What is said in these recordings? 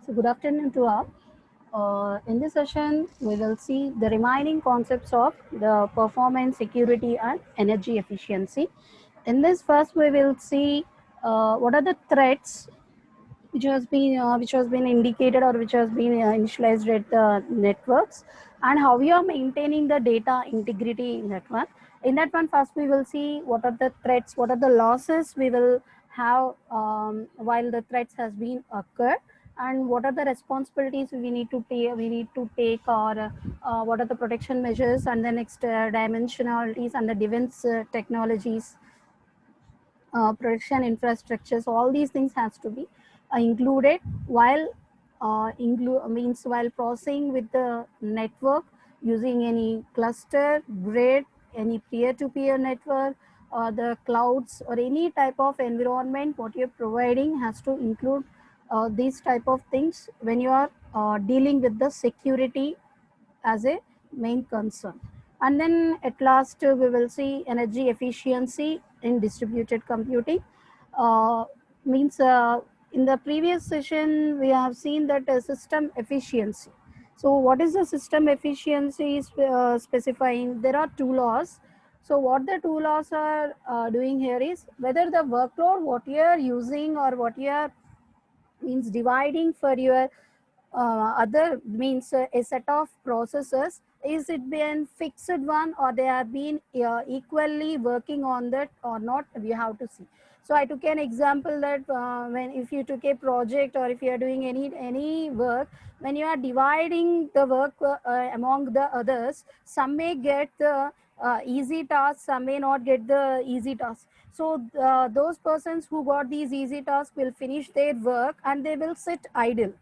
So good afternoon to all. In this session, we will see the remaining concepts of the performance, security, and energy efficiency. In this first, we will see what are the threats which has been indicated or which has been initialized at the networks, and how we are maintaining the data integrity in that one. In that one, first we will see what are the threats, what are the losses we will have while the threats has been occurred, and what are the responsibilities we need to take, or what are the protection measures, and the next dimensionalities and the defense technologies, production infrastructures. All these things has to be included while while processing with the network, using any cluster, grid, any peer-to-peer network, or the clouds, or any type of environment what you're providing has to include these type of things when you are dealing with the security as a main concern. And then at last, we will see energy efficiency in distributed computing. Uh, means In the previous session, we have seen that system efficiency. So what is the system efficiency specifying? There are two laws. So what the two laws are doing here is whether the workload what you are using or what you are means dividing for your other means a set of processes, is it been fixed one or they have been equally working on that or not, we have to see. So I took an example that when if you took a project or if you are doing any work, when you are dividing the work among the others, some may get the easy tasks, some may not get the easy tasks. So those persons who got these easy tasks will finish their work and they will sit idle.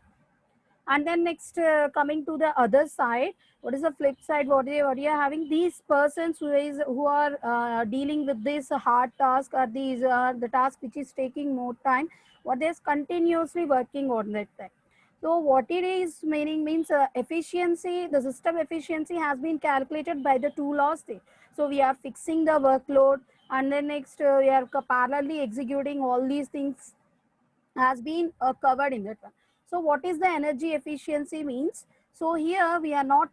And then next, coming to the other side, what is the flip side? What you are having? These persons who are dealing with this hard task, or these are the task which is taking more time. What they is continuously working on that thing. So what it is meaning means efficiency. The system efficiency has been calculated by the two laws. So we are fixing the workload, and then next we are parallelly executing all these things has been covered in that one. So what is the energy efficiency means? So here we are not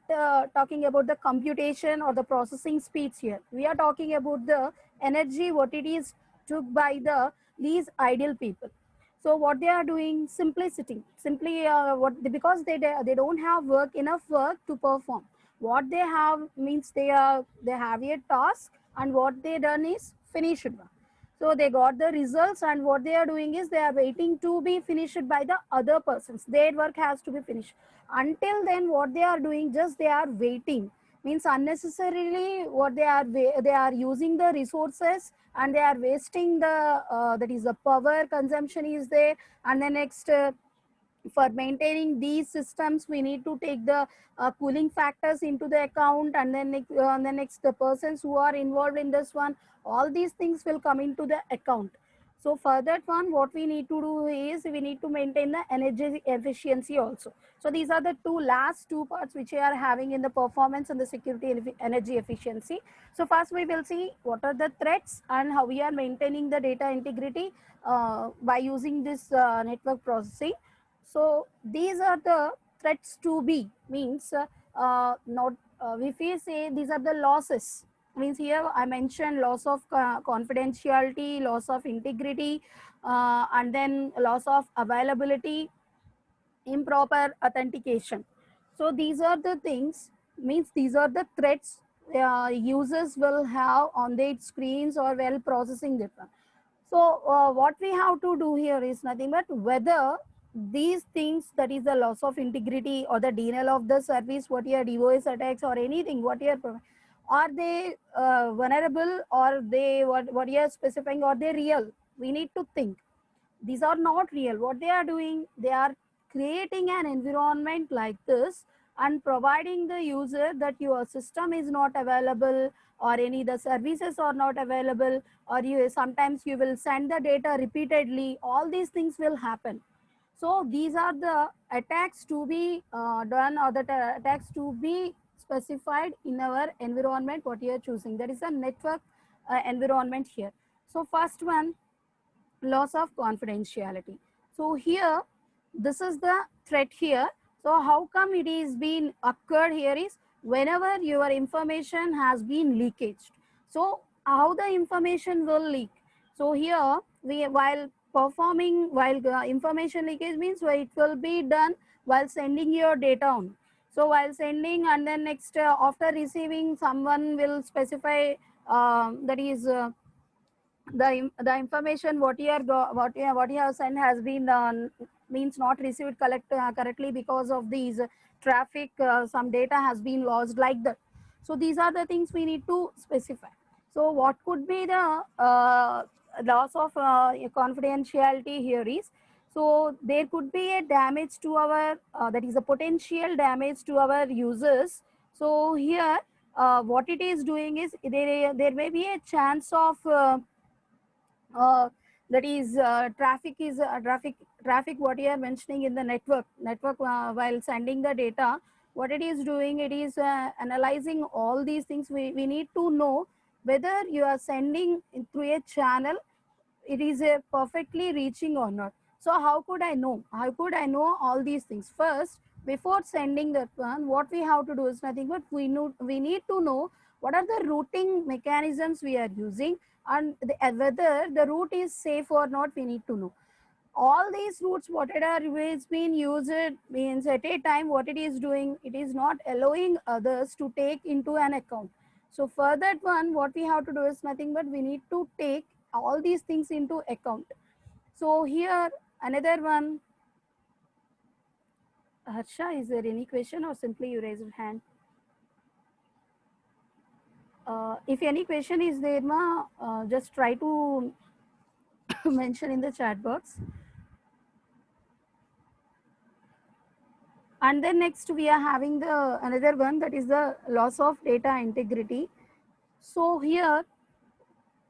talking about the computation or the processing speeds here. We are talking about the energy what it is took by these ideal people. So what they are doing, simply sitting, simply because they don't have enough work to perform. What they have means they have a task, and what they done is finished one. So they got the results, and what they are doing is they are waiting to be finished by the other persons. Their work has to be finished. Until then, what they are doing, just they are waiting. Means unnecessarily, what they are using the resources, and they are wasting the that is the power consumption is there. And the next. For maintaining these systems, we need to take the cooling factors into the account, and then the next the persons who are involved in this one, all these things will come into the account. So for that one, what we need to do is we need to maintain the energy efficiency also. So these are the last two parts which we are having in the performance and the security and energy efficiency. So first we will see what are the threats and how we are maintaining the data integrity by using this network processing. So these are the threats to be means not if we say these are the losses, means here I mentioned loss of confidentiality, loss of integrity, and then loss of availability, improper authentication. So these are the things, means these are the threats users will have on their screens or while processing data. So what we have to do here is nothing but whether these things, that is the loss of integrity or the denial of the service, what your DOS attacks or anything, what you are they vulnerable, or they what you are specifying, or they real? We need to think. These are not real. What they are doing, they are creating an environment like this and providing the user that your system is not available, or any the services are not available, or you sometimes you will send the data repeatedly. All these things will happen. So these are the attacks to be done, or the attacks to be specified in our environment what you are choosing. There is a network environment here. So first one, loss of confidentiality. So here This is the threat here. So how come it is being occurred here is whenever your information has been leakaged. So how the information will leak? So here we, while performing, while information leakage means it will be done while sending your data on. So while sending, and then next after receiving, someone will specify that is the information what you are what you have sent has been means not received correctly because of these traffic, some data has been lost, like that. So these are the things we need to specify. So what could be the loss of confidentiality here is, so there could be a damage to our that is a potential damage to our users. So here what it is doing is there may be a chance of uh, that is traffic what you are mentioning in the network while sending the data. What it is doing, it is analyzing all these things. We need to know whether you are sending through a channel, it is a perfectly reaching or not. So how could I know, how could I know all these things? First, before sending that one, what we have to do is nothing but we need to know what are the routing mechanisms we are using, and whether the route is safe or not, we need to know. All these routes whatever is being used means at a time what it is doing, it is not allowing others to take into an account. So for that one, what we have to do is nothing but we need to take all these things into account. So here another one, Harsha, is there any question or simply you raise your hand? If any question is there, ma, just try to mention in the chat box. And then next we are having the another one, that is the loss of data integrity. So here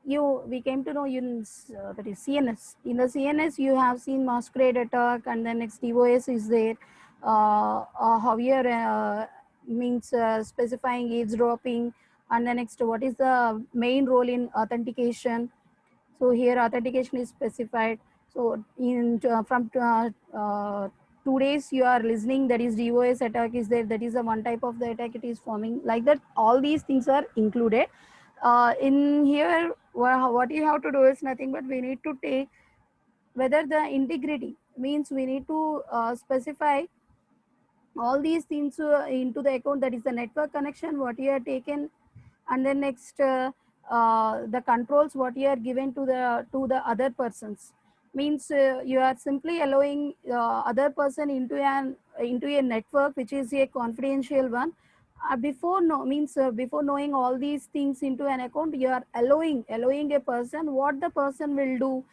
we came to know in that is CNS. In the CNS you have seen masquerade attack, and then next DOS is there. However, means specifying eavesdropping, and then next what is the main role in authentication. So here authentication is specified. So in from 2 days you are listening, that is DOS attack is there, that is a one type of the attack it is forming, like that. All these things are included in here. What you have to do is nothing but we need to take whether the integrity means we need to specify all these things into the account, that is the network connection what you have taken, and then next the controls what you are given to the other persons. Means you are simply allowing other person into a network which is a confidential one. Before no means before knowing all these things into an account, you are allowing a person, what the person will do,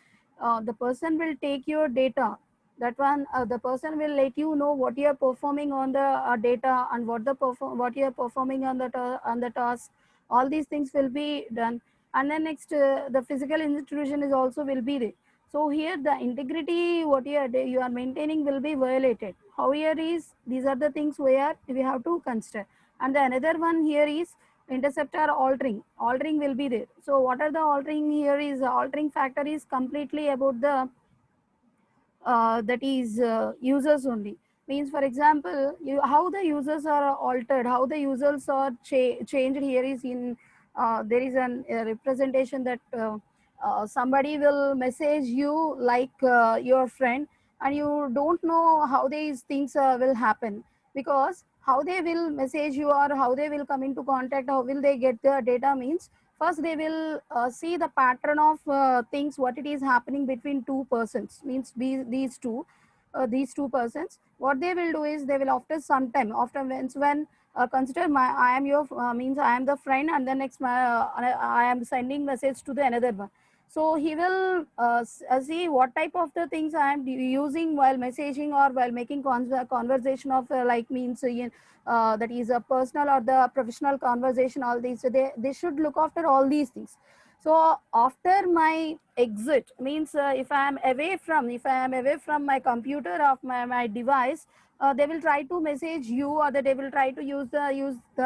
the person will take your data. That one, the person will let you know what you are performing on the data, and what you are performing on the task. All these things will be done. And then next the physical intrusion is also will be there. So here the integrity what you are maintaining will be violated. However is, these are the things where we have to consider. And the another one here is interceptor altering will be there. So what are the altering here is, altering factor is completely about the that is users only. Means for example, how the users are altered, how the users are changed here is in there is a representation that somebody will message you like your friend, and you don't know how these things will happen, because how they will message you or how they will come into contact, how will they get the data means, first they will see the pattern of things what it is happening between two persons. Means these two persons, what they will do is they will after some time, after when consider my I am your means I am the friend, and then next I am sending message to the another one. So he will see what type of the things I am using while messaging or while making conversation of like means that is a personal or the professional conversation, all these. So they should look after all these things. So after my exit means if I am away from my computer of my device, they will try to message you, or they will try to use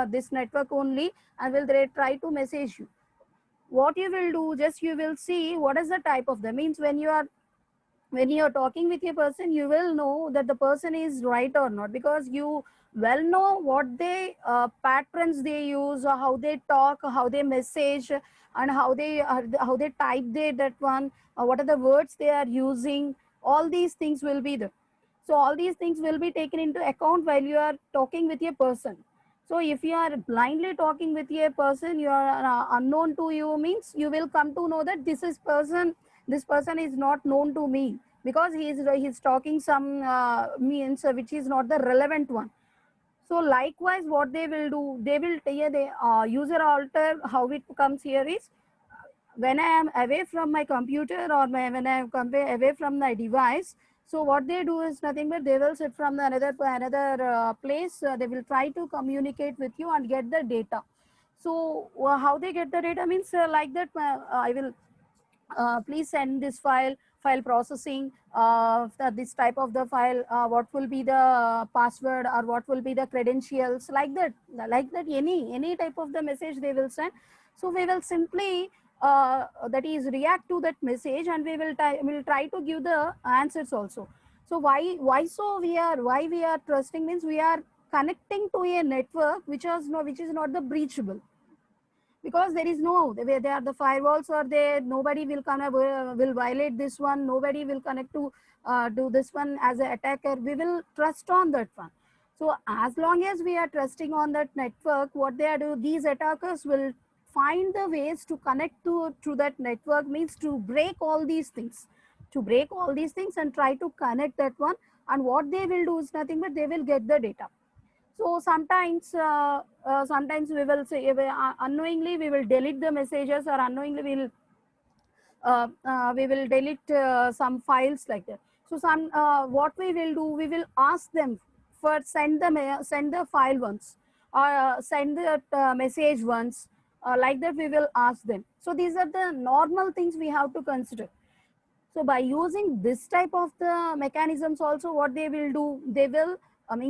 this network only, and will they try to message you. What you will do, just you will see what is the type of the means when you are when you're talking with a person, you will know that the person is right or not, because you well know what they patterns they use, or how they talk, how they message, and how they type that one, what are the words they are using. All these things will be there. So all these things will be taken into account while you are talking with a person. So if you are blindly talking with a person, you are unknown to you, means you will come to know that this person is not known to me, because he's talking some means which is not the relevant one. So likewise, what they will do, they will tell the user alter. How it comes here is, when I am away from my computer, or when I am away from my device, so what they do is nothing but they will sit from the another place. They will try to communicate with you and get the data. So how they get the data means, like that, I will please send this file processing, this type of the file, what will be the password, or what will be the credentials, like that any type of the message they will send. So we will simply that is react to that message, and will try to give the answers also. So why we are trusting means, we are connecting to a network which is not the breachable, because there is no, where there are the firewalls are there, nobody will come will violate this one, nobody will connect to do this one as an attacker. We will trust on that one. So as long as we are trusting on that network, what they are doing, these attackers will find the ways to connect to that network, means to break all these things, and try to connect that one. And what they will do is nothing but they will get the data. So sometimes we will say, unknowingly we will delete the messages, or unknowingly we will delete some files like that. So what we will do, we will ask them for send the file once, or send the message once, like that we will ask them. So these are the normal things we have to consider. So by using this type of the mechanisms also, what they will do, they will,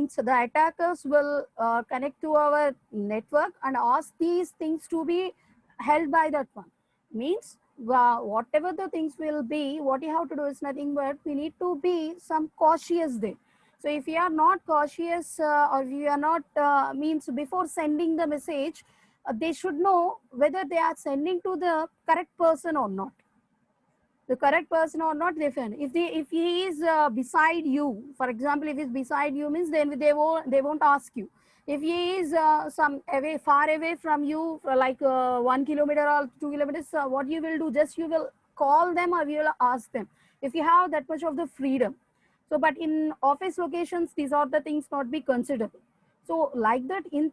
so the attackers will connect to our network and ask these things to be held by that one. Means whatever the things will be, what you have to do is nothing but we need to be some cautious there. So if you are not cautious, or you are not, means before sending the message, they should know whether they are sending to the correct person or not, the correct person or not. They find if he is beside you, for example, if he's beside you, means then they won't ask you. If he is far away from you, for like 1 kilometer or 2 kilometers, what you will do, just you will call them, or you will ask them, if you have that much of the freedom. So but in office locations, these are the things not be considered. So like that, in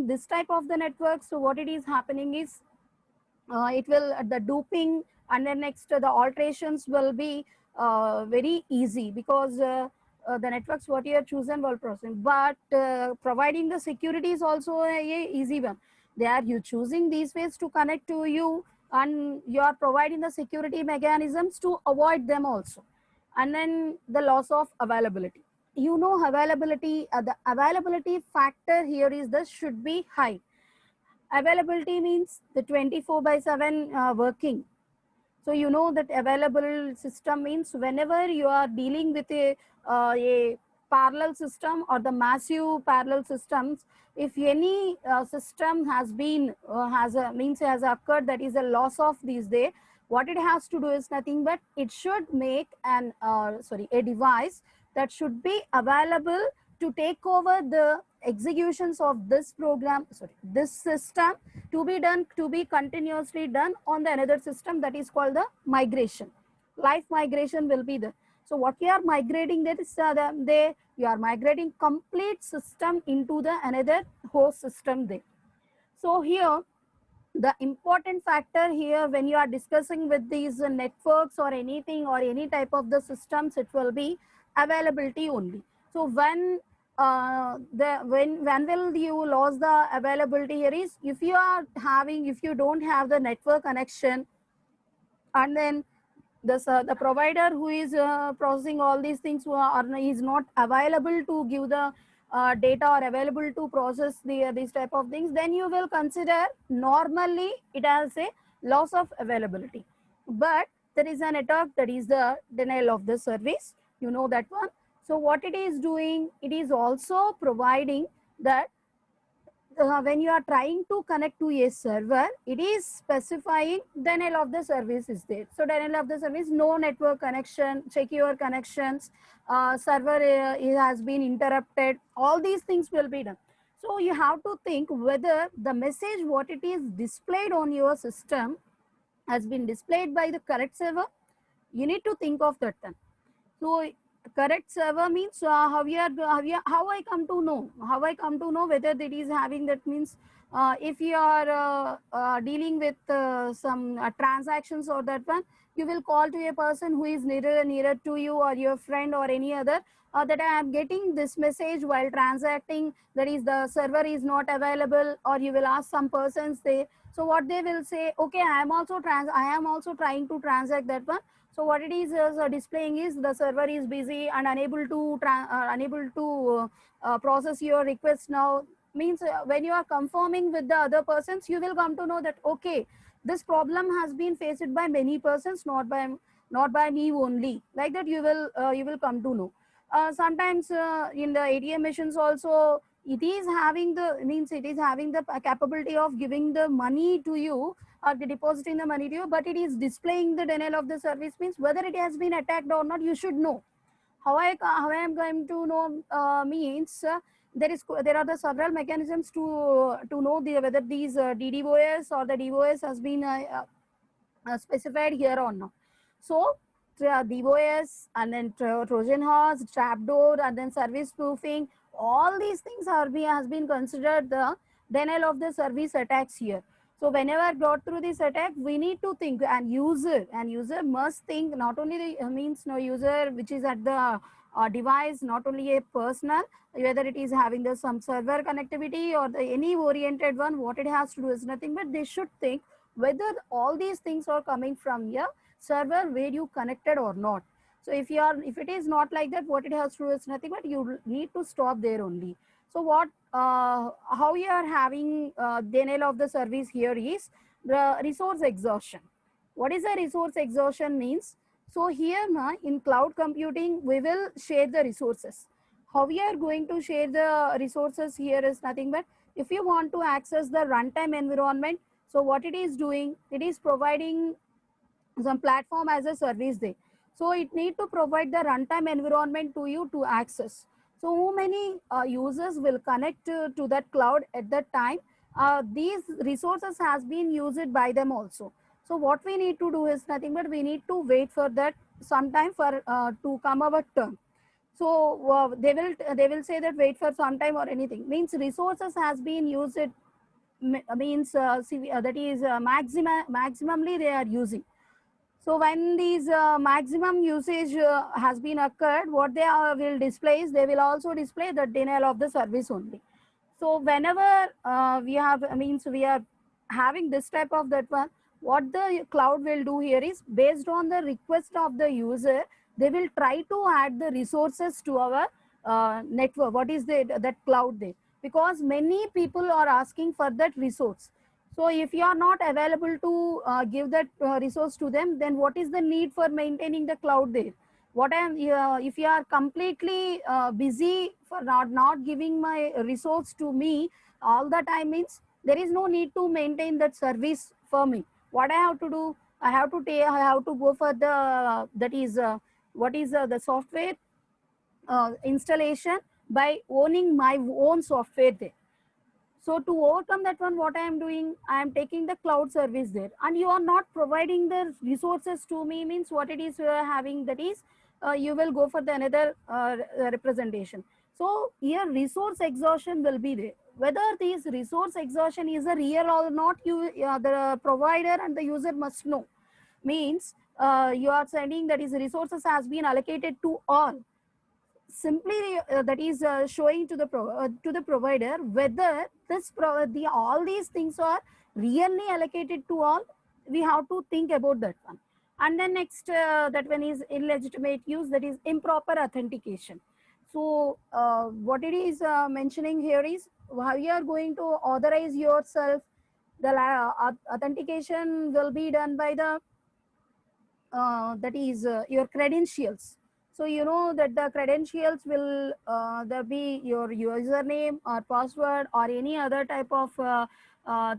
this type of the network, so what it is happening is, it will the duping, and then next the alterations will be very easy, because the networks what you have chosen will process. But providing the security is also a easy one. They are you choosing these ways to connect to you, and you are providing the security mechanisms to avoid them also. And then the loss of availability, availability, the availability factor here is the should be high. Availability means the 24 by 7 working. So that available system means whenever you are dealing with a parallel system or the massive parallel systems, if any system has occurred, that is a loss of these day, what it has to do is nothing but it should make a device that should be available to take over the executions of this program, this system, to be continuously done on the another system, that is called the migration. Life migration will be there. So what you are migrating, that is you are migrating complete system into the another host system there. So here the important factor here, when you are discussing with these networks or anything or any type of the systems, it will be availability only. So when will you lose the availability here is, if you don't have the network connection, and then the provider who is processing all these things is not available to give the data, or available to process these type of things, then you will consider normally it as a loss of availability. But there is an attack, that is the denial of the service. You know that one. So what it is doing, it is also providing that when you are trying to connect to a server, it is specifying denial of the service is there. So denial of the service, no network connection, check your connections, server it has been interrupted, all these things will be done. So you have to think whether the message what it is displayed on your system has been displayed by the correct server. You need to think of that then. So correct server means how I come to know, whether it is having, that means if you are dealing with some transactions or that one, you will call to a person who is nearer to you, or your friend or any other, that I am getting this message while transacting, that is the server is not available, or you will ask some persons there. So what they will say, okay, I am also trying to transact that one. So what it is displaying is the server is busy and unable to process your request now. Means when you are confirming with the other persons, you will come to know that okay, this problem has been faced by many persons, not by me only. Like that, you will come to know. Sometimes in the ATM machines also, it is having the capability of giving the money to you, or the depositing the money to you, but it is displaying the denial of the service. Means whether it has been attacked or not, you should know. How I am going to know means there are the several mechanisms to know whether these DDoS or the DOS has been specified here or not. So DOS, and then Trojan horse, trapdoor, and then service spoofing, all these things has been considered the denial of the service attacks here. So whenever got through this attack, we need to think, and user must think, not only the means no user which is at the device, not only a personal, whether it is having the some server connectivity or the any oriented one, what it has to do is nothing, but they should think whether all these things are coming from your server where you connected or not. So if it is not like that, what it has to do is nothing, but you need to stop there only. So how you are having denial of the service here is the resource exhaustion. What is a resource exhaustion means? So here in cloud computing, we will share the resources. How we are going to share the resources here is nothing but, if you want to access the runtime environment, so what it is doing, it is providing some platform as a service there. So it need to provide the runtime environment to you to access. So how many users will connect to that cloud at that time? These resources has been used by them also. So what we need to do is nothing but, we need to wait for that sometime for to come our turn. So they will say that wait for some time or anything. Means resources has been used, means that is maximally they are using. So when these maximum usage has been occurred, what they will display is, they will also display the denial of the service only. So whenever we are having this type of that one, what the cloud will do here is, based on the request of the user, they will try to add the resources to our network. What is that cloud there? Because many people are asking for that resource. So if you are not available to give that resource to them, then what is the need for maintaining the cloud there? If you are completely busy for not giving my resource to me all the time, means there is no need to maintain that service for me. What I have to do, I have to go for the that is what is the software installation by owning my own software there. So to overcome that one, what I am doing, I am taking the cloud service there, and you are not providing the resources to me, means what it is you are having, that is you will go for the another representation. So here resource exhaustion will be there. Whether this resource exhaustion is a real or not, the provider and the user must know. Means you are sending that is resources has been allocated to all. Simply that is showing to the provider whether all these things are really allocated to all. We have to think about that one. And then next that one is illegitimate use, that is improper authentication. So what it is mentioning here is, how you are going to authorize yourself. The authentication will be done by the that is your credentials. So you know that the credentials will there be your username or password or any other type of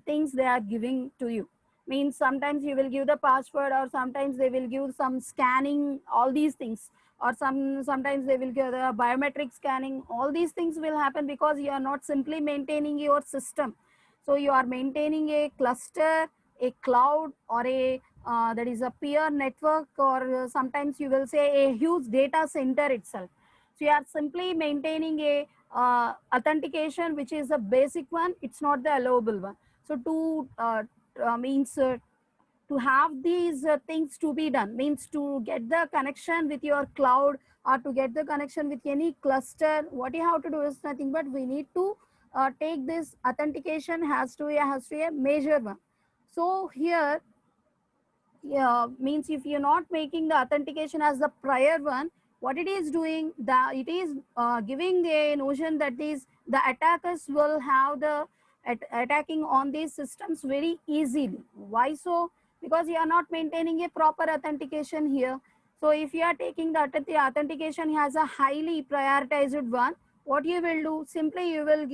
things they are giving to you. Means sometimes you will give the password, or sometimes they will give some scanning, all these things, or sometimes they will give the biometric scanning. All these things will happen because you are not simply maintaining your system. So you are maintaining a cluster, a cloud, or a that is a peer network, or sometimes you will say a huge data center itself. So you are simply maintaining a authentication, which is a basic one. It's not the allowable one. So to means to have these things to be done, means to get the connection with your cloud or to get the connection with any cluster, what you have to do is nothing but we need to take this authentication has to be a major one. So here, yeah, means if you're not making the authentication as the prior one, what it is doing, it is giving a notion that these the attackers will have the attacking on these systems very easily. Why so? Because you are not maintaining a proper authentication here. So if you are taking the authentication has a highly prioritized one, what you will do, simply you will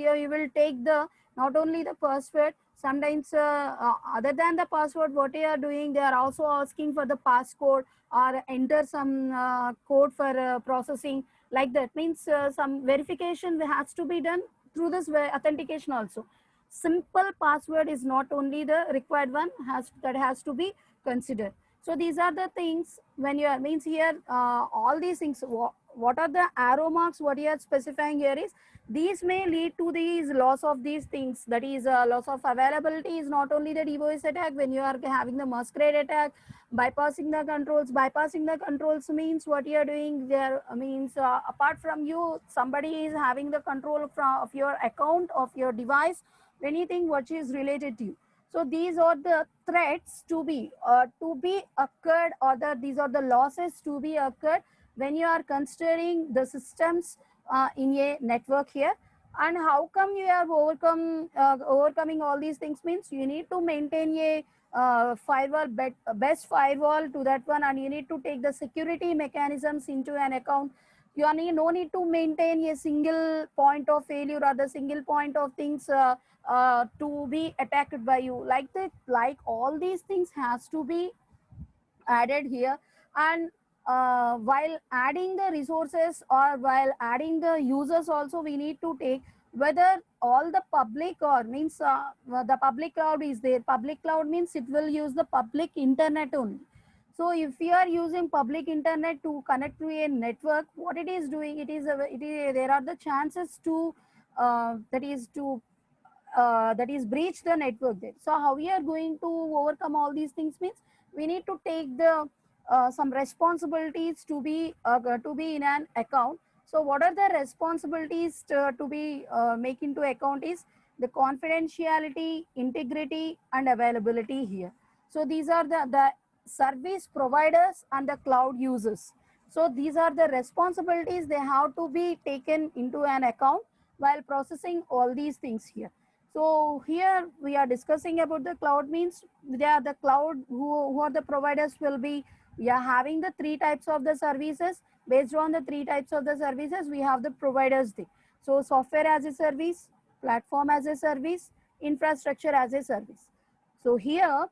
take the not only the password. Sometimes other than the password, what they are doing, they are also asking for the passcode or enter some code for processing, like that. Means some verification has to be done through this authentication also. Simple password is not only the required one, that has to be considered. So these are the things when you are, means here all these things, what are the arrow marks, what you are specifying here is these may lead to these loss of these things, that is loss of availability is not only the DOS attack. When you are having the masquerade attack, bypassing the controls means what you are doing there, means apart from you, somebody is having the control of your account, of your device, anything which is related to you. So these are the threats to be occurred, or these are the losses to be occurred when you are considering the systems in a network here. And how come you have overcoming all these things, means you need to maintain a best firewall to that one, and you need to take the security mechanisms into an account. You need no need to maintain a single point of failure or the single point of things to be attacked by you, like that. Like all these things has to be added here. And while adding the resources or while adding the users also, we need to take whether all the public, or means the public cloud is there. Public cloud means it will use the public internet only. So if you are using public internet to connect to a network, what it is doing, there are the chances to that is breach the network there. So how we are going to overcome all these things means we need to take the some responsibilities to be in an account. So what are the responsibilities to be make into account is the confidentiality, integrity, and availability here. So these are the service providers and the cloud users. So these are the responsibilities they have to be taken into an account while processing all these things here. So here we are discussing about the cloud, means they are the cloud who are the providers will be, we are having the three types of the services. Based on the three types of the services, we have the providers there. So software as a service, platform as a service, infrastructure as a service. So here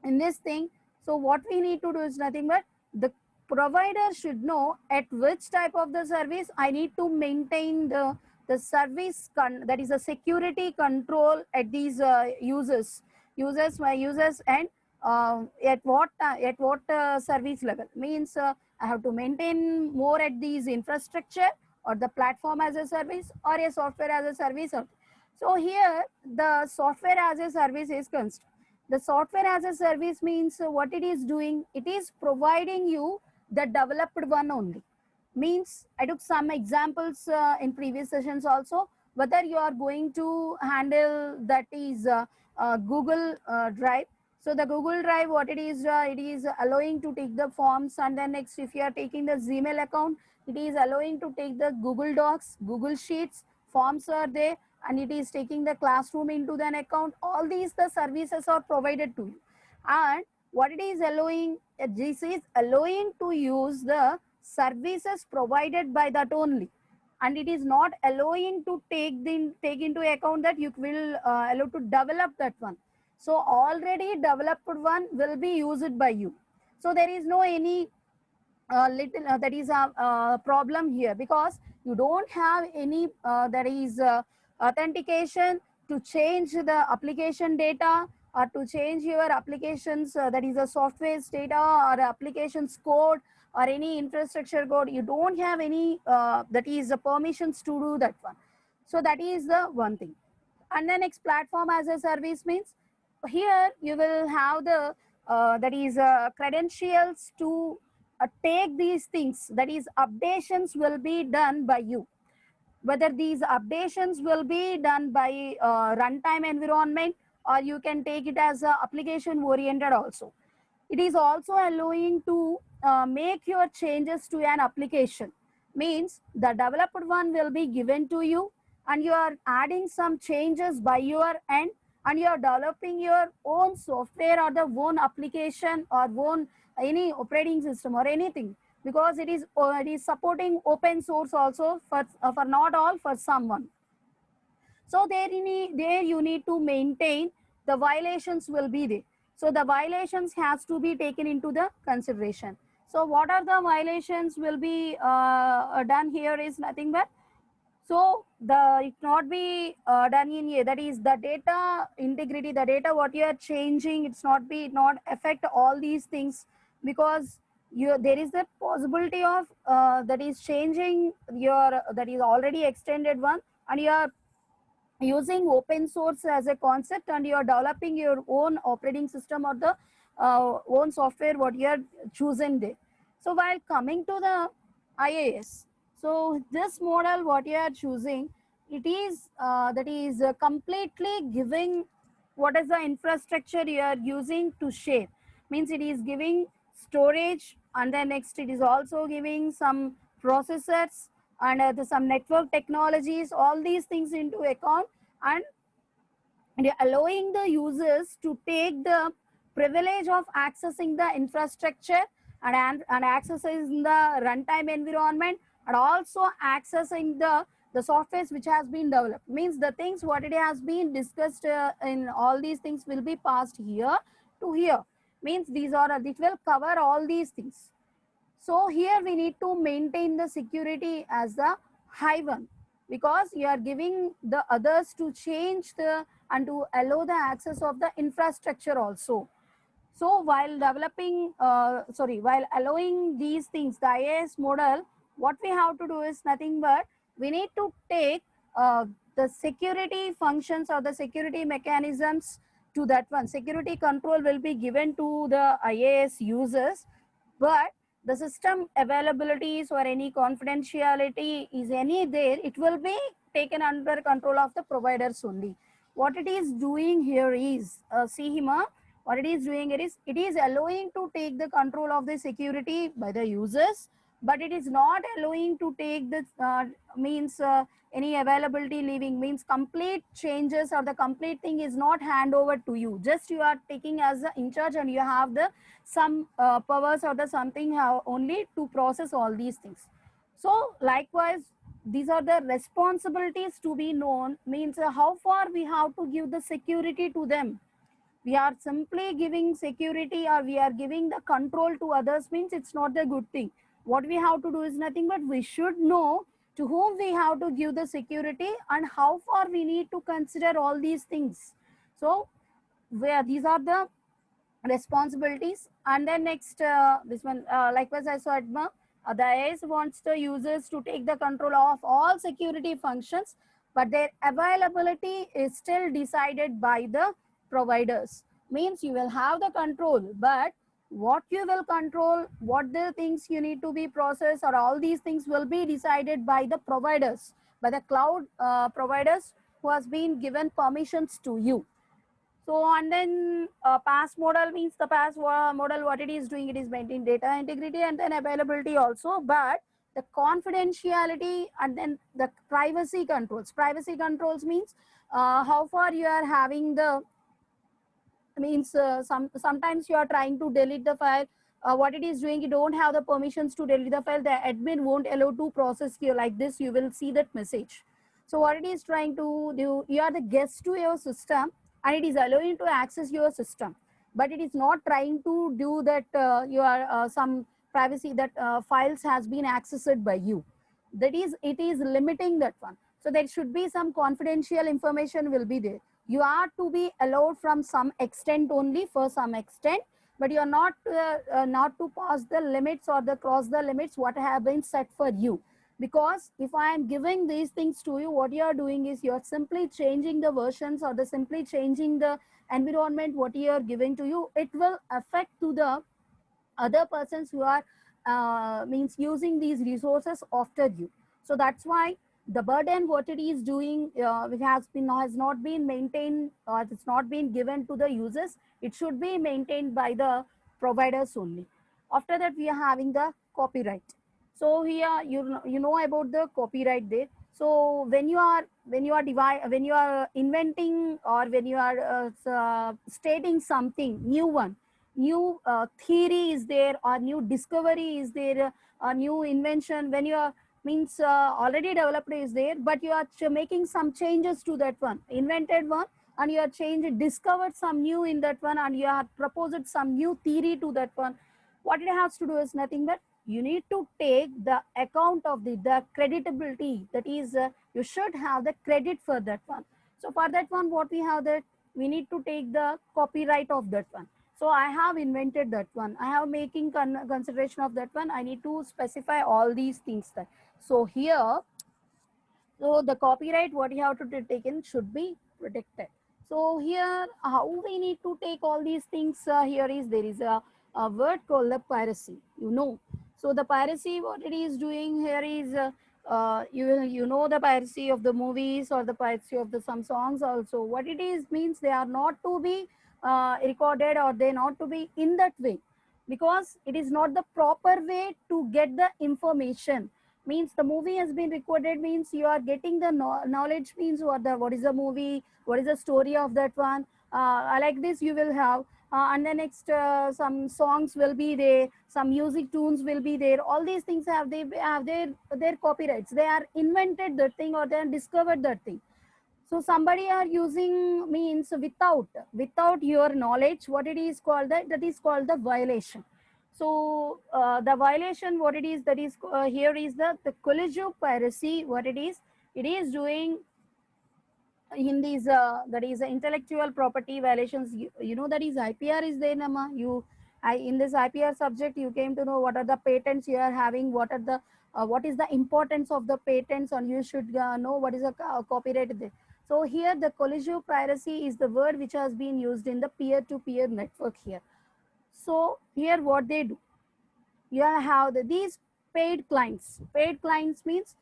in this thing, so what we need to do is nothing but the provider should know at which type of the service I need to maintain the service that is a security control at these users and at what service level, means I have to maintain more at these infrastructure or the platform as a service or a software as a service. So here the software as a service is considered. The software as a service means what it is doing, it is providing you the developed one only. Means I took some examples in previous sessions also, whether you are going to handle that is Google Drive. So the Google Drive, what it is allowing to take the forms, and then next if you are taking the Gmail account, it is allowing to take the Google Docs, Google Sheets, forms are there, and it is taking the classroom into an account. All these the services are provided to you. And what it is allowing, this is allowing to use the services provided by that only, and it is not allowing to take into account that you will allow to develop that one. So already developed one will be used by you. So there is no any little that is a problem here, because you don't have any that is authentication to change the application data, or to change your applications, that is a software's data or applications code or any infrastructure code. You don't have any that is permissions to do that one. So that is the one thing. And then next, platform as a service means, here you will have the that is credentials to take these things, that is updations will be done by you. Whether these updations will be done by runtime environment, or you can take it as a application oriented also. It is also allowing to make your changes to an application. Means the developed one will be given to you, and you are adding some changes by your end, and you are developing your own software or the own application or own any operating system or anything, because it is supporting open source also for not all, for someone. So there you need to maintain the violations will be there. So the violations has to be taken into the consideration. So what are the violations will be done here is nothing but, so the it not be done in here, that is the data integrity, the data what you are changing, it's not affect all these things, because there is the possibility of that is changing your, that is already extended one, and you are using open source as a concept, and you are developing your own operating system or the own software what you are choosing there. So while coming to the IaaS, so this model what you are choosing, it is that is completely giving what is the infrastructure you are using to share. Means it is giving storage, and then next it is also giving some processors and some network technologies, all these things into account, and allowing the users to take the privilege of accessing the infrastructure, and accessing the runtime environment, and also accessing the softwares which has been developed. Means the things what it has been discussed in all these things will be passed here to here. Means these are, it will cover all these things. So here we need to maintain the security as the high one, because you are giving the others to change the and to allow the access of the infrastructure also. So while developing, while allowing these things, the IaaS model, what we have to do is nothing but we need to take the security functions or the security mechanisms to that one. Security control will be given to the IaaS users, but the system availabilities or any confidentiality is any there, it will be taken under control of the providers only. What it is doing here is, see Hima, what it is doing, it is allowing to take the control of the security by the users, but it is not allowing to take the means any availability leaving, means complete changes or the complete thing is not hand over to you. Just you are taking as the in charge, and you have the some powers or the something only to process all these things. So likewise, these are the responsibilities to be known. Means how far we have to give the security to them. We are simply giving security, or we are giving the control to others, means it's not the good thing. What we have to do is nothing but we should know to whom we have to give the security, and how far we need to consider all these things. So where these are the responsibilities. And then next, this one, likewise I saw the IaaS wants the users to take the control of all security functions, but their availability is still decided by the providers. Means you will have the control, but what you will control, what the things you need to be processed, or all these things will be decided by the providers, by the cloud providers who has been given permissions to you. So, and then PaaS model means the PaaS model, what it is doing, it is maintaining data integrity and then availability also, but the confidentiality and then the privacy controls. Privacy controls means how far you are having the means sometimes you are trying to delete the file. What it is doing, you don't have the permissions to delete the file, the admin won't allow to process here like this, you will see that message. So what it is trying to do, you are the guest to your system and it is allowing to access your system, but it is not trying to do that you are some privacy that files has been accessed by you. That is, it is limiting that one. So there should be some confidential information will be there. You are to be allowed from some extent only, for some extent, but you are not to pass the limits or the cross the limits what have been set for you. Because if I am giving these things to you, what you are doing is you are simply changing the versions or the simply changing the environment what you are giving to you. It will affect to the other persons who are means using these resources after you. So that's why the burden what it is doing which has not been maintained, or it's not been given to the users, it should be maintained by the providers only. After that we are having the copyright. So here you know about the copyright there. So when you are inventing or when you are stating something new one, new theory is there or new discovery is there, a new invention, when you are means already developed is there, but you are making some changes to that one invented one, and you are changed discovered some new in that one, and you have proposed some new theory to that one. What it has to do is nothing but you need to take the account of the creditability, that is you should have the credit for that one. So for that one what we have, that we need to take the copyright of that one. So I have invented that one, I have making consideration of that one, I need to specify all these things there. So here, so the copyright what you have to take in should be protected. So here how we need to take all these things, here is there is a word called the piracy, you know. So the piracy what it is doing here is you know the piracy of the movies or the piracy of the some songs also, what it is means they are not to be recorded or they not to be in that way, because it is not the proper way to get the information. Means the movie has been recorded means you are getting the knowledge, means what is the movie, what is the story of that one, like this you will have and the next some songs will be there, some music tunes will be there, all these things have their copyrights, they are invented that thing or they are discovered that thing. So somebody are using means without your knowledge, what it is called, that is called the violation. So the violation what it is, that is here is the collusive piracy, what it is doing in these that is intellectual property violations. You know that is IPR is there, Nama. In this IPR subject you came to know what are the patents you are having, what are the what is the importance of the patents, and you should know what is a copyright there. So here the collusive piracy is the word which has been used in the peer-to-peer network here. So here what they do, you have these paid clients. Paid clients means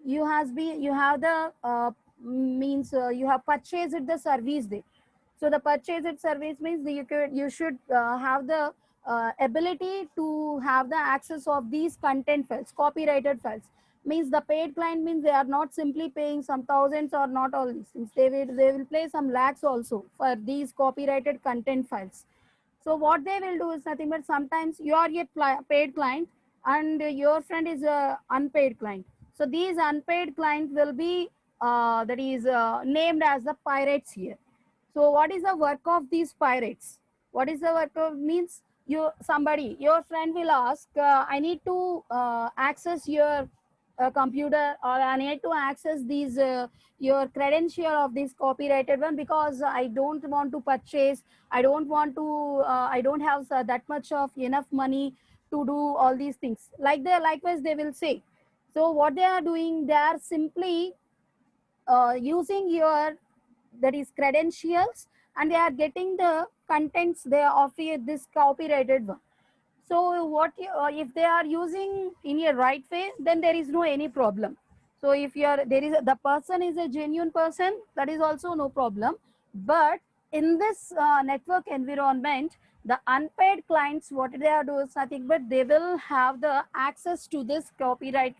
you have the means you have purchased the service there. So the purchased service means that you should have the ability to have the access of these content files, copyrighted files. Means the paid client means they are not simply paying some thousands or not all these things. They will pay some lakhs also for these copyrighted content files. So what they will do is nothing but sometimes you are a paid client and your friend is a unpaid client. So these unpaid clients will be that is named as the pirates here. So what is the work of these pirates? What is the work of means your friend will ask, I need to access your computer, or I need to access these your credential of this copyrighted one, because I don't want to purchase, I don't want to I don't have that much of enough money to do all these things. Likewise they will say. So what they are doing, they are simply using your that is credentials, and they are getting the contents they of this copyrighted one. So if they are using in a right way, then there is no any problem. So if you are there is the person is a genuine person, that is also no problem. But in this network environment, the unpaid clients, what they are doing is nothing but they will have the access to this copyright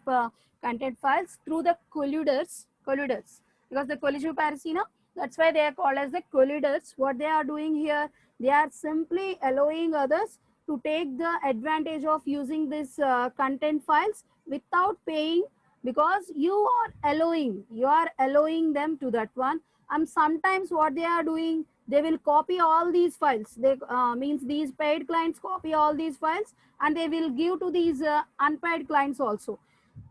content files through the colluders, because the collusive piracy, no, That's why they are called as the colliders. What they are doing here, they are simply allowing others to take the advantage of using this content files without paying, because you are allowing them to that one. And sometimes what they are doing, they will copy all these files. They means these paid clients copy all these files, and they will give to these unpaid clients also.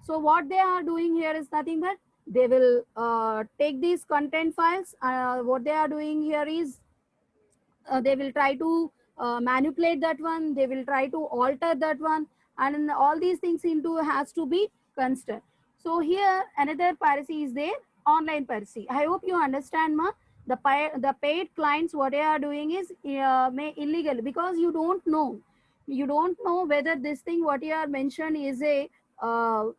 So what they are doing here is nothing but they will take these content files. What they are doing here is they will try to manipulate that one, they will try to alter that one, and all these things into has to be considered. So here another piracy is there, online piracy. I hope you understand, ma. The paid clients, what they are doing is may illegal, because you don't know whether this thing what you are mentioned is a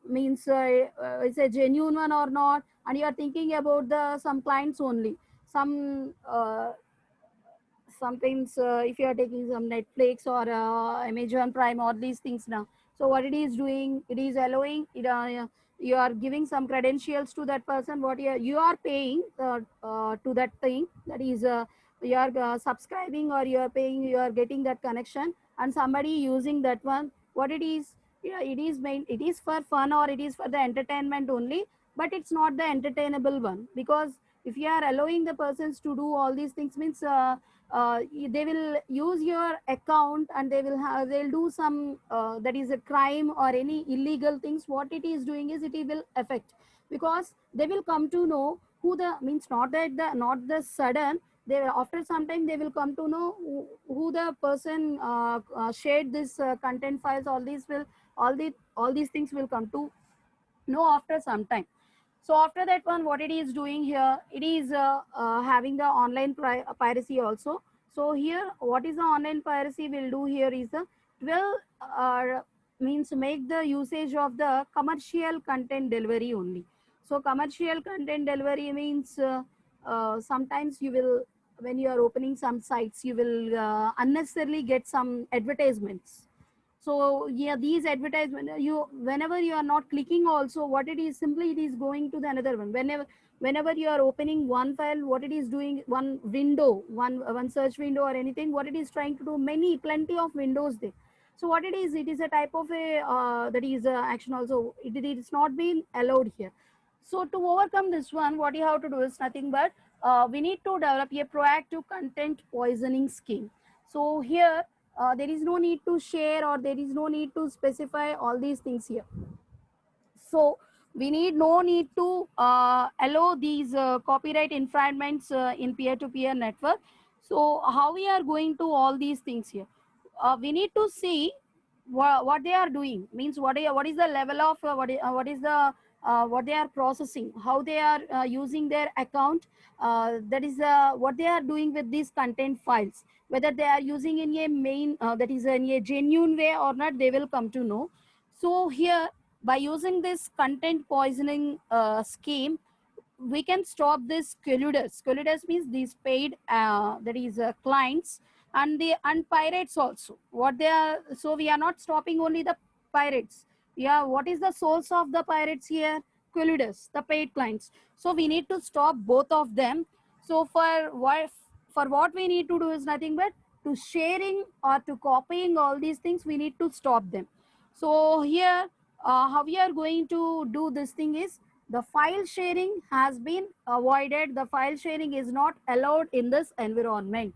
means it's a genuine one or not, and you are thinking about the some clients only, some sometimes if you are taking some Netflix or Amazon Prime or these things now. So what it is doing, it is allowing it, you are giving some credentials to that person, what you are paying to that thing, that is you are subscribing or you are paying, you are getting that connection, and somebody using that one. What it is, yeah, it is for fun or it is for the entertainment only, but it's not the entertainable one, because if you are allowing the persons to do all these things means they will use your account, and they'll do some that is a crime or any illegal things. What it is doing is it will affect, because they will come to know who the means, not the sudden, they after some time they will come to know who the person shared this content files. All these things will come to know after some time. So after that one, what it is doing here, it is having the online piracy also. So here, what is the online piracy will do here is the 12 means make the usage of the commercial content delivery only. So commercial content delivery means sometimes you will, when you are opening some sites, you will unnecessarily get some advertisements. So yeah, these advertisement, you whenever you are not clicking also, what it is, simply it is going to the another one. Whenever you are opening one file, what it is doing, one window, one search window or anything, what it is trying to do, plenty of windows there. So what it is a type of a that is action also, it is not being allowed here. So to overcome this one, what you have to do is nothing but we need to develop a proactive content poisoning scheme. So here there is no need to share, or there is no need to specify all these things here. So we no need to allow these copyright infringements in peer-to-peer network. So how we are going to all these things here, we need to see what they are doing, means what is the level of what is the what they are processing, how they are using their account, that is what they are doing with these content files, whether they are using in a main that is in a genuine way or not, they will come to know. So here, by using this content poisoning scheme, we can stop this colluders. Colluders means these paid that is clients, and pirates also. What they are, so we are not stopping only the pirates. Yeah, what is the source of the pirates here? Colluders, the paid clients. So we need to stop both of them. So for what we need to do is nothing but to sharing or to copying all these things, we need to stop them. So here, how we are going to do this thing is, the file sharing has been avoided. The file sharing is not allowed in this environment.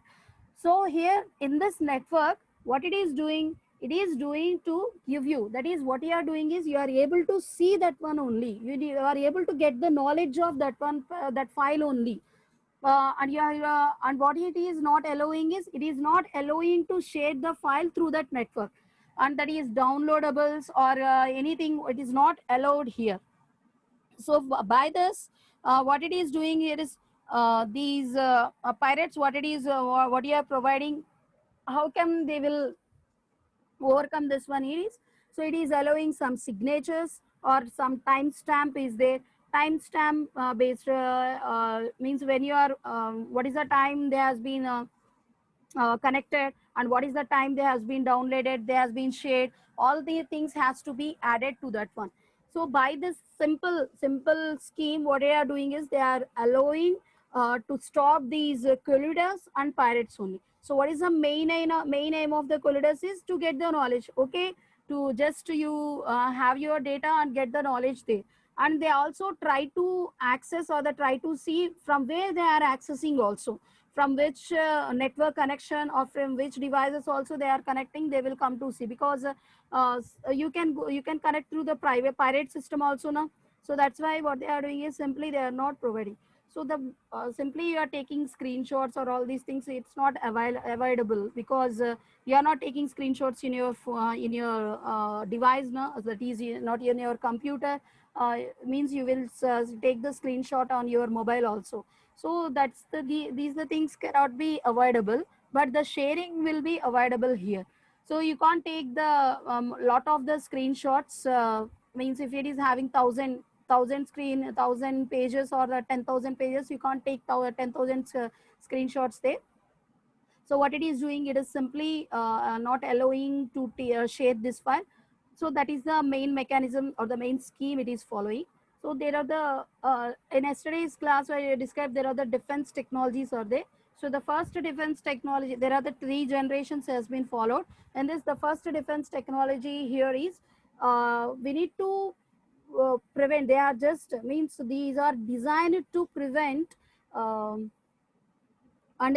So here in this network, what it is doing to give you, that is what you are doing is you are able to see that one only. You are able to get the knowledge of that one, that file only. And what it is not allowing is, it is not allowing to share the file through that network, and that is downloadables or anything, it is not allowed here. So by this, what it is doing here is these pirates, what it is what you are providing, how come they will overcome this one is, so it is allowing some signatures or some timestamp is there. Timestamp based means when you are what is the time there has been connected, and what is the time they has been downloaded, they has been shared, all the things has to be added to that one. So by this simple scheme, what they are doing is they are allowing to stop these colluders and pirates only. So what is the main aim of the colluders is to get the knowledge, okay, to just you have your data and get the knowledge there. And they also try to access, or they try to see from where they are accessing also, from which network connection or from which devices also they are connecting, they will come to see, because you can connect through the private pirate system also now. So that's why what they are doing is simply they are not providing. So the simply you are taking screenshots or all these things, it's not avoidable, because you are not taking screenshots in your device now, that is not in your computer. Means you will take the screenshot on your mobile also. So that's these the things cannot be avoidable, but the sharing will be avoidable here. So you can't take the lot of the screenshots. Means if it is having thousand pages or the 10,000 pages, you can't take 10,000 screenshots there. So what it is doing, it is simply not allowing to share this file. So that is the main mechanism or the main scheme it is following. So there are the in yesterday's class where I described, there are the defense technologies are there. So the first defense technology, there are the 3 generations has been followed, and this the first defense technology here is we need to prevent. They are just means these are designed to prevent and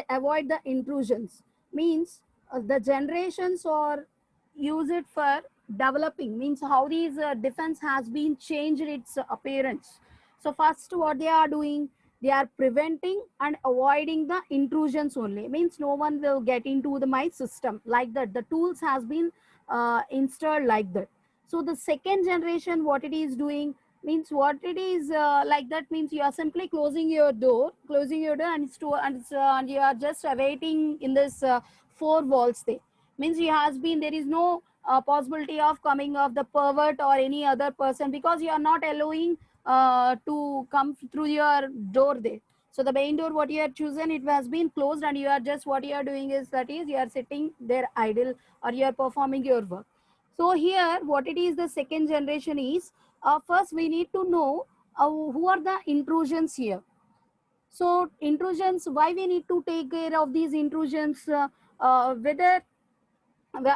avoid the intrusions. Means the generations or use it for developing, means how these defense has been changed its appearance. So first what they are doing, they are preventing and avoiding the intrusions only, means no one will get into my system, like that the tools has been installed like that. So the second generation what it is doing, means what it is like that, means you are simply closing your door, and and you are just awaiting in this 4 walls there. Means you has been, there is no possibility of coming of the pervert or any other person, because you are not allowing to come through your door there. So the main door what you have chosen, it has been closed, and you are just, what you are doing is, that is you are sitting there idle, or you are performing your work. So here what it is, the second generation is, first we need to know who are the intrusions here. So intrusions, why we need to take care of these intrusions, whether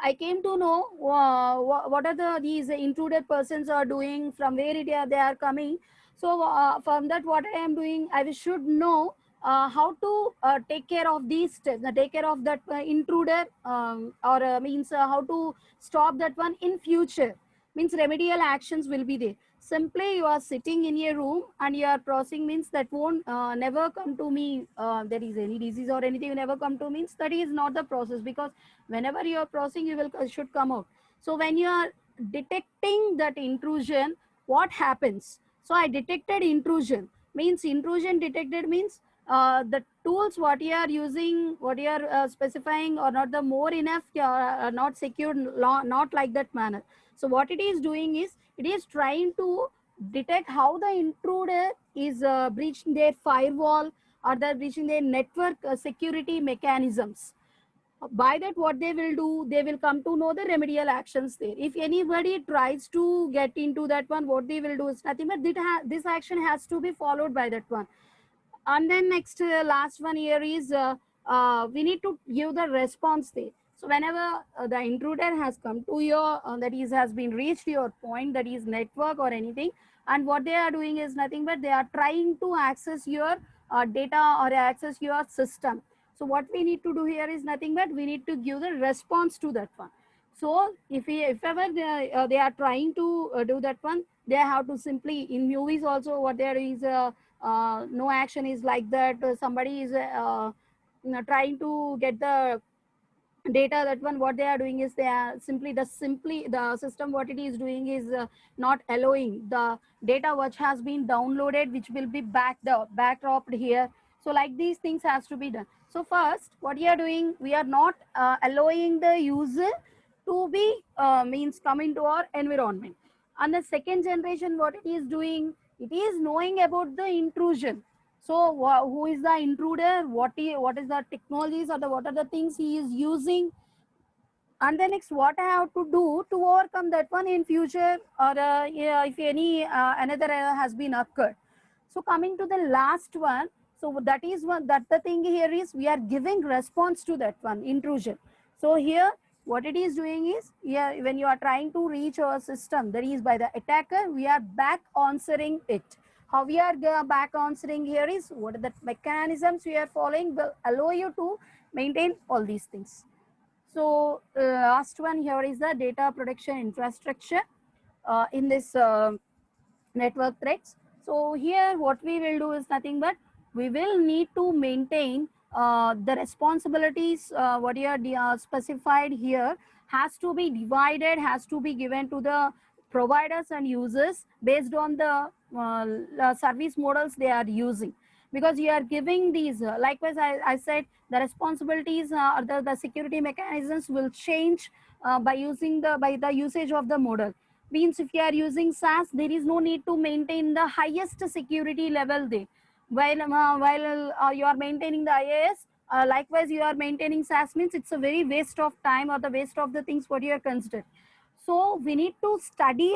I came to know what are these intruded persons are doing, from where they are coming. So from that, what I am doing, I should know how to take care of these steps, take care of that intruder, or means how to stop that one in future. Means remedial actions will be there. Simply you are sitting in a room and you are processing, means that won't never come to me, there is any disease or anything never come to, means that is not the process, because whenever you are processing, you will should come out. So when you are detecting that intrusion, what happens? So I detected intrusion, means intrusion detected, means the tools what you are using, what you are specifying, or not the more enough, not secured, not like that manner. So what it is doing is, it is trying to detect how the intruder is breaching their firewall, or they're breaching their network security mechanisms. By that, what they will do, they will come to know the remedial actions there. If anybody tries to get into that one, what they will do is nothing but this action has to be followed by that one. And then next last one here is we need to give the response there. So whenever the intruder has come to your that is has been reached your point, that is network or anything, and what they are doing is nothing but they are trying to access your data or access your system. So what we need to do here is nothing but we need to give the response to that one. So if ever they are trying to do that one, they have to simply, in movies also what there is no action is like that, somebody is trying to get the data, that one what they are doing is, they are simply the system what it is doing is not allowing the data which has been downloaded, which will be backdropped here. So like these things has to be done. So first what we are doing, we are not allowing the user to be means come into our environment. And the second generation what it is doing, it is knowing about the intrusion. So who is the intruder, what is the technologies, or what are the things he is using, and then next what I have to do to overcome that one in future, or yeah, if any another has been occurred. So coming to the last one, So that is one, that the thing here is we are giving response to that one intrusion. So here what it is doing is, yeah, when you are trying to reach our system, that is by the attacker, we are back answering it. How we are back answering here is, what are the mechanisms we are following will allow you to maintain all these things. So last one here is the data protection infrastructure in this network threats. So here what we will do is nothing but we will need to maintain the responsibilities what you are specified here has to be divided, has to be given to the providers and users based on the service models they are using, because you are giving these likewise I said the responsibilities or the security mechanisms will change by using by the usage of the model. Means if you are using SaaS, there is no need to maintain the highest security level there. While you are maintaining the IAS, likewise you are maintaining SaaS, means it's a very waste of time or the waste of the things what you are considering. So we need to study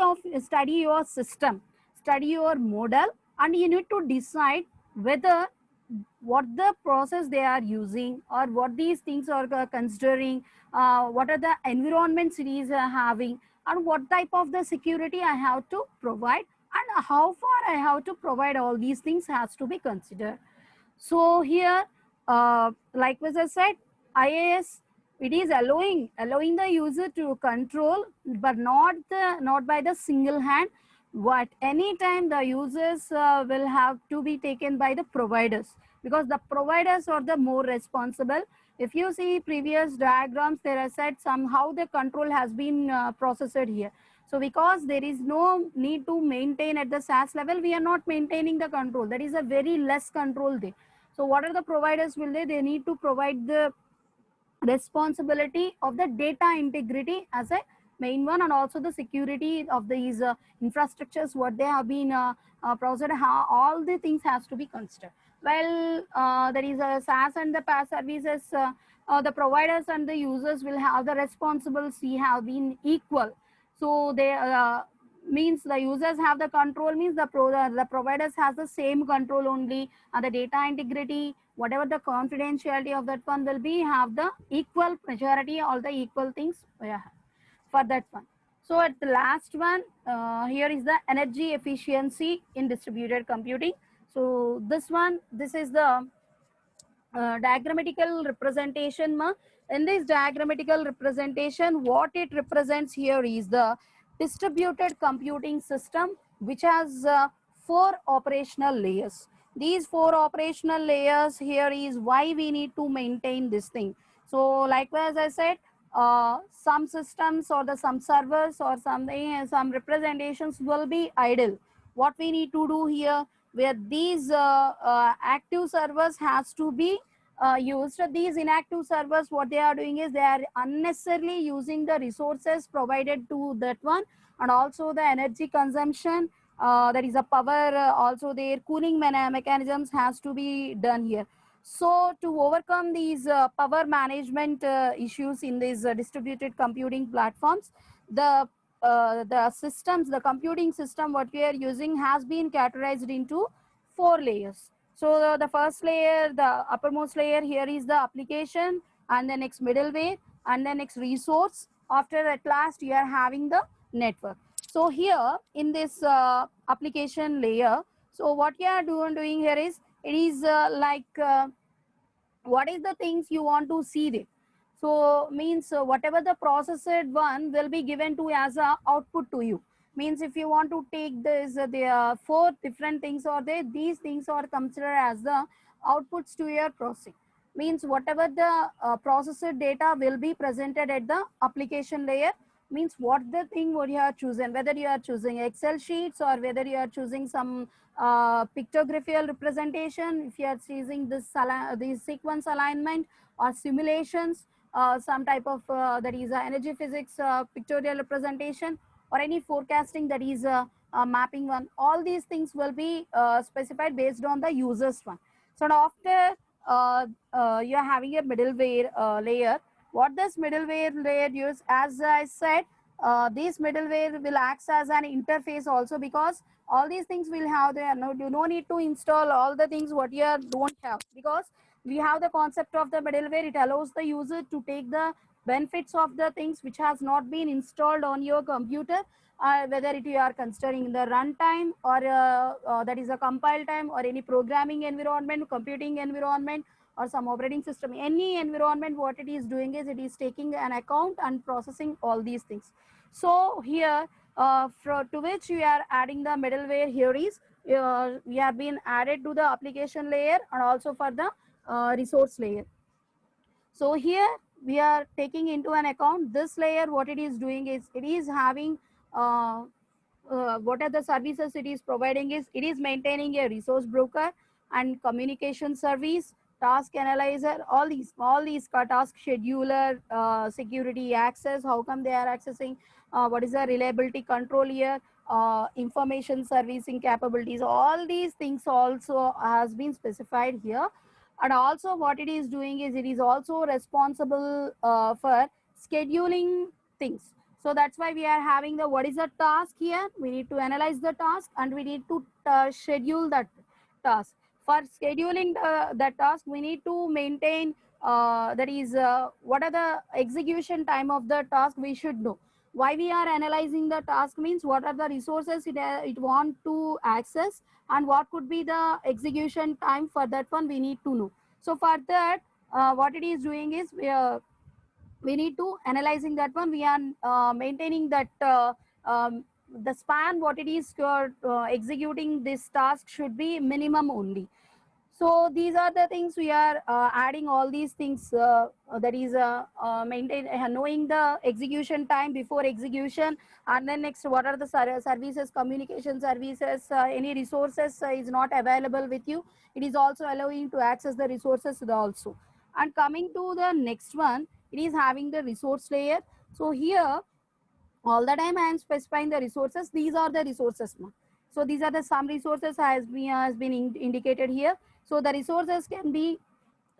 your system, study your model, and you need to decide whether what the process they are using or what these things are considering, what are the environments it is having, and what type of the security I have to provide, and how far I have to provide. All these things has to be considered. So here, like as I said, IAS, it is allowing the user to control, but not by the single hand. What any time the users will have to be taken by the providers, because the providers are the more responsible. If you see previous diagrams, there are said somehow the control has been processed here. So because there is no need to maintain at the SaaS level, we are not maintaining the control. That is a very less control there. So what are the providers will they need to provide the responsibility of the data integrity as a main one, and also the security of these infrastructures what they have been processed, how all the things has to be considered. Well, there is a SaaS and the PaaS services, the providers and the users will have the responsibility have been equal. So they means the users have the control, means the providers has the same control only, and the data integrity, whatever the confidentiality of that one will be, have the equal majority, all the equal things for that one. So at the last one, here is the energy efficiency in distributed computing. So this is the diagrammatical representation. In this diagrammatical representation, what it represents here is the distributed computing system, which has 4 operational layers. These 4 operational layers here is why we need to maintain this thing. So likewise I said, some systems or some servers or something, some representations will be idle. What we need to do here, where these active servers has to be used. These inactive servers, what they are doing is they are unnecessarily using the resources provided to that one, and also the energy consumption, that is a power, also their cooling mechanisms has to be done here. So to overcome these power management issues in these distributed computing platforms, the systems, the computing system what we are using has been categorized into 4 layers. So the first layer, the uppermost layer here is the application, and the next middleware, and the next resource. After at last you are having the network. So here in this application layer, so what you are doing here is, it is what is the things you want to see there. So means whatever the processed one will be given to as a output to you. Means if you want to take this, there are 4 different things are there. These things are considered as the outputs to your processing. Means whatever the processed data will be presented at the application layer, means what the thing what you are choosing, whether you are choosing Excel sheets or whether you are choosing some pictographical representation, if you are choosing this sequence alignment or simulations, some type of that is energy physics pictorial representation, or any forecasting, that is mapping one. All these things will be specified based on the user's one. So after you are having a middleware layer. What this middleware layer use, as I said, this middleware will act as an interface also, because all these things will have there. No, you no need to install all the things what you don't have, because we have the concept of the middleware. It allows the user to take the benefits of the things which has not been installed on your computer, whether it you are considering the runtime or that is a compile time, or any programming environment, computing environment, or some operating system, any environment. What it is doing is it is taking an account and processing all these things. So here to which we are adding the middleware here is we have been added to the application layer and also for the resource layer. So here we are taking into an account this layer. What it is doing is it is having what are the services it is providing is it is maintaining a resource broker and communication service, task analyzer, all these task scheduler, security access, how come they are accessing, what is the reliability control here, information servicing capabilities, all these things also has been specified here. And also what it is doing is it is also responsible for scheduling things. So that's why we are having the what is the task here. We need to analyze the task and we need to schedule that task. For scheduling the task, we need to maintain that is what are the execution time of the task we should know. Why we are analyzing the task means what are the resources it want to access, and what could be the execution time for that one we need to know. So for that what it is doing is we need to analyzing that one. We are maintaining that the span what it is for executing this task should be minimum only. So these are the things we are adding all these things, that is maintain knowing the execution time before execution. And then next, what are the services, communication services, any resources is not available with you, it is also allowing to access the resources also. And coming to the next one, it is having the resource layer. So here all the time I am specifying the resources. These are the resources now. So these are the some resources has been indicated here. So the resources can be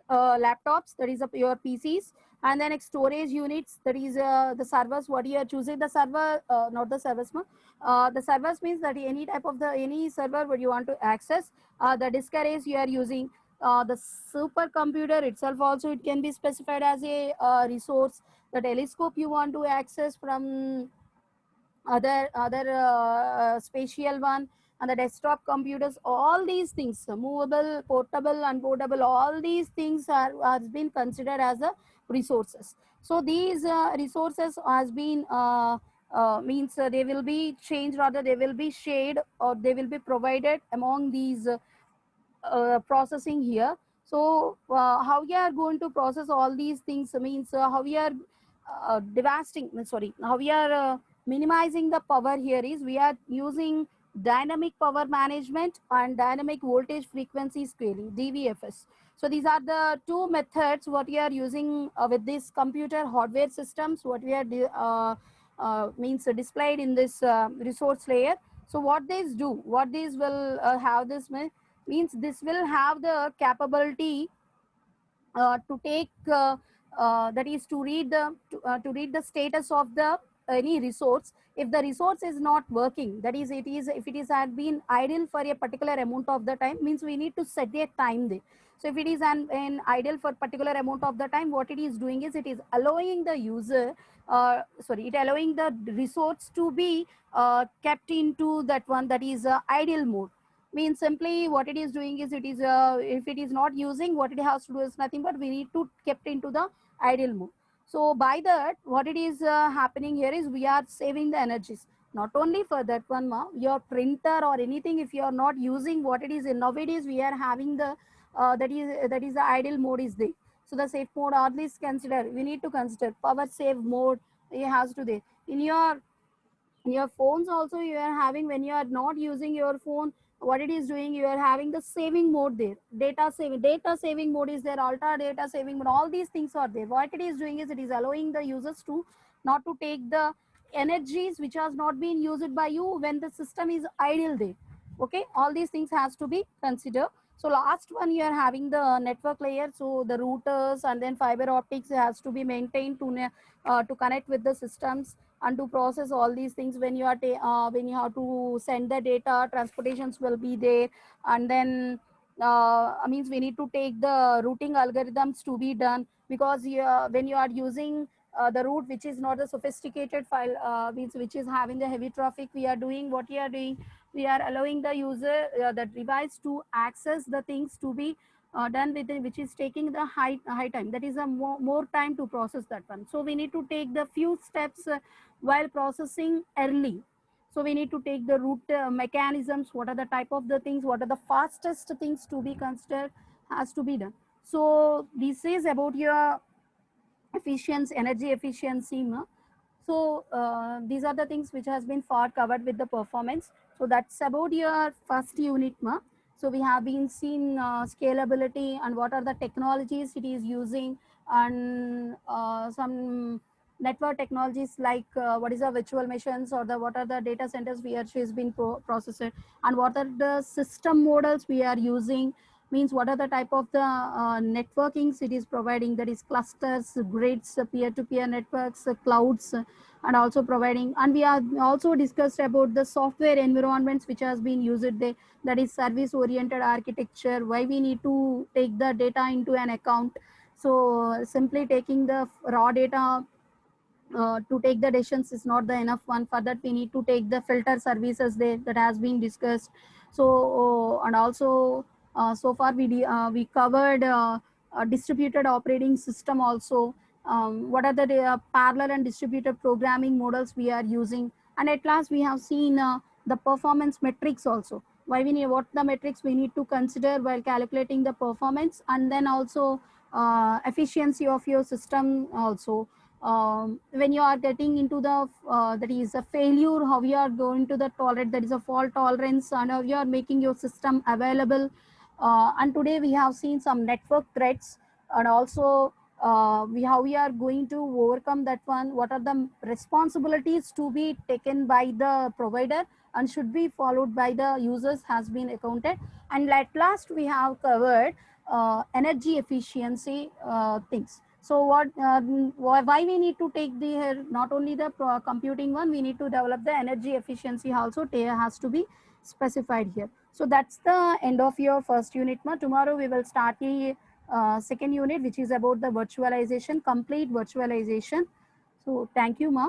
laptops, that is your PCs, and then storage units, that is the servers. What you are choosing the server, not the servers. The servers means that any type of the any server what you want to access. The disk arrays you are using. The supercomputer itself also it can be specified as a resource. The telescope you want to access from other spatial one, and the desktop computers, all these things, movable, portable, unportable, all these things are has been considered as a resources. So these resources has been means they will be changed, rather they will be shared or they will be provided among these processing here. So how we are going to process all these things means how we are how we are minimizing the power here is we are using dynamic power management and dynamic voltage frequency scaling, DVFS. So these are the two methods what we are using with this computer hardware systems, what we are means displayed in this resource layer. So what these do, what these will have this means this will have the capability to take that is to read the status of the any resource. If the resource is not working, that is it is if it is had been idle for a particular amount of the time, means we need to set a time there. So if it is an idle for particular amount of the time, what it is doing is it is allowing the user it allowing the resource to be kept into that one, that is idle mode. Means simply what it is doing is it is if it is not using, what it has to do is nothing but we need to kept into the idle mode. So by that what it is happening here is we are saving the energies. Not only for that one, your printer or anything, if you are not using, what it is in nowadays we are having the that is the idle mode is there. So the safe mode at least consider, we need to consider power save mode. It has to there in your phones also. You are having, when you are not using your phone, what it is doing, you are having the saving mode there, data saving mode is there, ultra data saving mode, all these things are there. What it is doing is it is allowing the users to not to take the energies which has not been used by you when the system is idle there. Okay, all these things has to be considered. So last one, you are having the network layer. So the routers and then fiber optics has to be maintained to connect with the systems. and to process all these things. When you are when you have to send the data, transportations will be there, and then means we need to take the routing algorithms to be done, because when you are using the route which is not a sophisticated file, means which is having the heavy traffic, we are doing what we are doing, we are allowing the user, the device, to access the things to be done with it, which is taking the high time, that is a more time to process that one. So we need to take the few steps while processing early. So we need to take the root mechanisms, what are the type of the things, what are the fastest things to be considered, has to be done. So this is about your efficiency, energy efficiency. No? So these are the things which has been far covered with the performance. So that's about your first unit. Ma. So we have been seen scalability and what are the technologies it is using, and some network technologies like what is the virtual machines, or the what are the data centers where she has been processed, and what are the system models we are using, means what are the type of the networkings it is providing, that is clusters, grids, peer-to-peer networks, clouds, and also providing. And we are also discussed about the software environments which has been used there, that is service oriented architecture, why we need to take the data into an account. So simply taking the raw data to take the decisions is not the enough one. For that we need to take the filter services there, that has been discussed. So and also so far we covered distributed operating system also, what are the parallel and distributed programming models we are using. And at last we have seen the performance metrics also, why we need, what the metrics we need to consider while calculating the performance, and then also efficiency of your system also. When you are getting into the that is a failure, how you are going to the tolerate, that is a fault tolerance, and how you are making your system available. And today we have seen some network threats, and also how we are going to overcome that one, what are the responsibilities to be taken by the provider and should be followed by the users has been accounted. And at last we have covered energy efficiency things. So why we need to take the not only the computing one, we need to develop the energy efficiency also has to be specified here. So that's the end of your first unit. Ma. Tomorrow we will start the second unit, which is about the virtualization, complete virtualization. So thank you, Ma.